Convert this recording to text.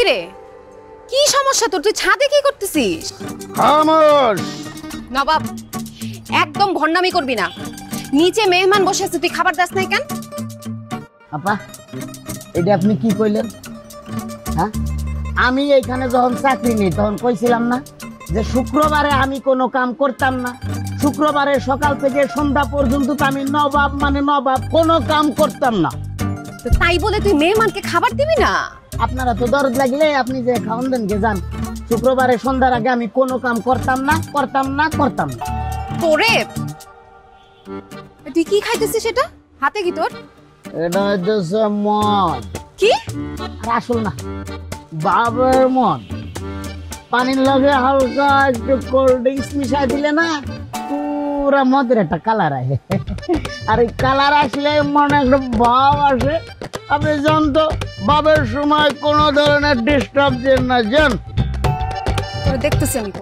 রে কি সমস্যা তোর? তুই ছাদে কি করতেছিস? খামোশ। নবাব একদম ভন্ডামি করবি না। নিচে মেহমান বসে আছে, তুই খাবার দাস নাই কেন? আপা এটা আপনি কি কইলেন? হ্যাঁ, আমি এইখানে যখন চাকরি নিই তখন কইছিলাম না যে শুক্রবারে আমি কোনো কাম করতাম না, শুক্রবারে সকাল থেকে সন্ধ্যা পর্যন্ত তো আমি নবাব মানে নবাব কোনো কাম করতাম না। তো তাই বলে তুই মেহমানকে খাবার দিবি না? আপনারা তো দরদ লাগলে আপনি যে খাওয়ান দেন কে যান, শুক্রবারে সন্ধ্যার আগে আমি কোনো কাম করতাম না করতাম না করতাম না। তোরে তুই কি খাইতেছিস? সেটা হাতে কি তোর? এটা হচ্ছে মদ। কি? আর আসল না, বাবার মদ। পানির লগে হালকা একটু কোল্ড ড্রিঙ্কস মিশাই দিলে না পুরা মদের একটা কালার আসে। আর এই কালার আসলে মনে একটা ভাব আসে। আপনি জান তো বাবের সময় কোনো ধরনের ডিস্টার্ব দেন না, জান। তোরে দেখতেছি আমি।